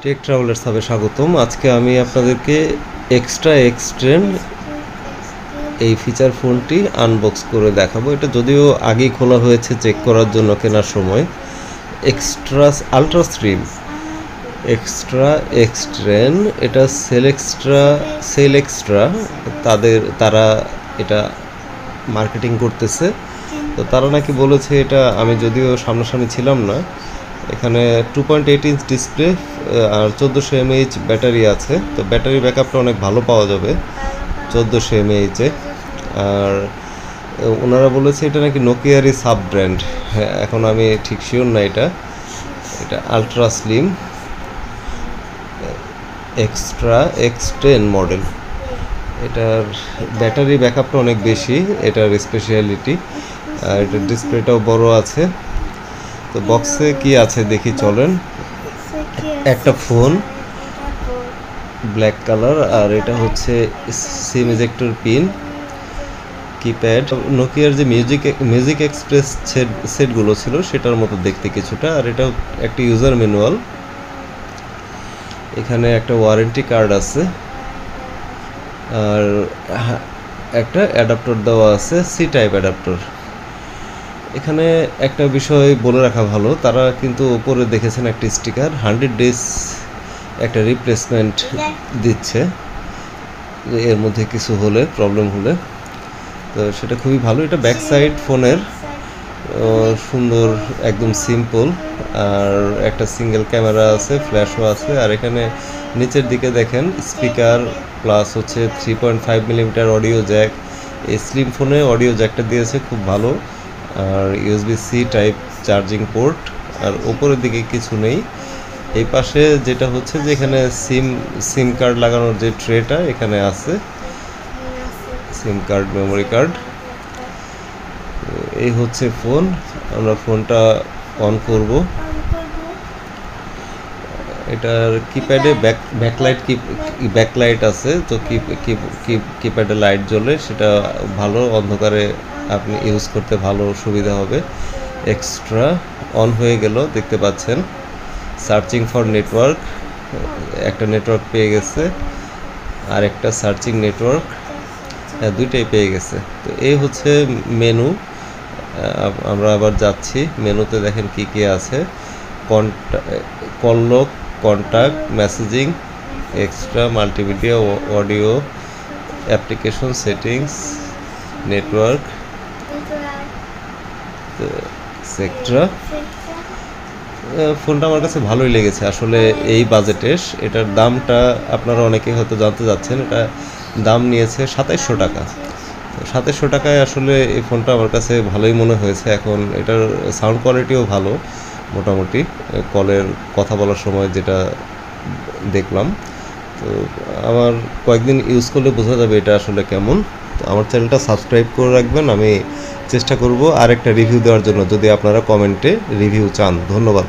Take travellers হবে স্বাগতম। আজকে আমি আপনাদেরকে এক্সট্রা এক্সটেন্ড এই ফিচার ফোনটি আনবক্স করে দেখাবো। এটা যদিও আগেই খোলা হয়েছে চেক করার জন্য কেনার সময়। Extra ultra slim extra extend, এটা সেল এক্সট্রা তারা এটা মার্কেটিং করতেছে। তো তারা নাকি বলেছে, এটা আমি যদিও সামনাসামনি ছিলাম না, এখানে 2.8 ইঞ্চ ডিসপ্লে আর 1400 mAh ব্যাটারি আছে। তো ব্যাটারি ব্যাকআপটা অনেক ভালো পাওয়া যাবে 1400 mAh-এ। আর ওনারা বলেছে এটা নাকি নোকিয়ারই সাব ব্র্যান্ড। হ্যাঁ, এখন আমি ঠিক শিওর না। এটা আলট্রা স্লিম এক্সট্রা এক্স10 মডেল। এটার ব্যাটারি ব্যাকআপটা অনেক বেশি, এটার স্পেশালিটি। আর এটার ডিসপ্লেটাও বড় আছে। তো বক্সে কি আছে দেখি চলেন। একটা ফোন ব্ল্যাক কালার, আর এটা হচ্ছে সিম ইজেক্টর পিন, কিপ্যাড, নোকিয়ার যে মিউজিক এক্সপ্রেস সেটগুলো ছিল সেটার মতো দেখতে কিছুটা। আর এটা একটা ইউজার ম্যানুয়াল। এখানে একটা ওয়ারেন্টি কার্ড আছে, আর একটা অ্যাডাপ্টার দেওয়া আছে, সি টাইপ অ্যাডাপ্টার। এখানে একটা বিষয় বলে রাখা ভালো, তারা কিন্তু উপরে দেখেছেন একটা স্টিকার 100 ডেজ একটা রিপ্লেসমেন্ট দিচ্ছে এর মধ্যে কিছু হলে, প্রবলেম হলে। তো সেটা খুবই ভালো। এটা ব্যাক সাইড ফোনের সুন্দর, একদম সিম্পল। আর একটা সিঙ্গেল ক্যামেরা আছে, ফ্ল্যাশও আছে। আর এখানে নিচের দিকে দেখেন স্পিকার প্লাস হচ্ছে 3.5 মিলিমিটার অডিও জ্যাক। এই স্লিম ফোনে অডিও জ্যাকটা দিয়েছে, খুব ভালো। আর USB-C টাইপ চার্জিং পোর্ট। আর ওপরের দিকে কিছু নেই। এই পাশে যেটা হচ্ছে যে এখানে সিম কার্ড লাগানোর যে ট্রেটা এখানে আছে, সিম কার্ড, মেমোরি কার্ড। এই হচ্ছে ফোন। আমরা ফোনটা অন করব। এটার কিপ্যাডে ব্যাকলাইট আছে। তো কিপ্যাডে লাইট জ্বলে, সেটা ভালো, অন্ধকারে আপনি ইউজ করতে ভালো সুবিধা হবে। এক্সট্রা অন হয়ে গেল, দেখতে পাচ্ছেন। সার্চিং ফর নেটওয়ার্ক, একটা নেটওয়ার্ক পেয়ে গেছে, আর একটা সার্চিং নেটওয়ার্ক, দুইটাই পেয়ে গেছে। তো এই হচ্ছে মেনু। আমরা আবার যাচ্ছি মেনুতে, দেখেন কি কি আছে। Call lock, contact, messaging, extra, multimedia, audio, application, settings, network, etcetera. ফোনটা আমার কাছে ভালোই লেগেছে আসলে এই বাজেটে। এটার দামটা আপনারা অনেকে হয়তো জানতে যাচ্ছেন। এটা দাম নিয়েছে 2700 টাকা। 2700 টাকায় আসলে এই ফোনটা আমার কাছে ভালোই মনে হয়েছে। এখন এটার সাউন্ড কোয়ালিটিও ভালো মোটামুটি, কলের কথা বলার সময় যেটা দেখলাম। তো আমার কয়েকদিন ইউজ করলে বোঝা যাবে এটা আসলে কেমন। তো আমার চ্যানেলটা সাবস্ক্রাইব করে রাখবেন। আমি চেষ্টা করব আর একটা রিভিউ দেওয়ার জন্য, যদি আপনারা কমেন্টে রিভিউ চান। ধন্যবাদ।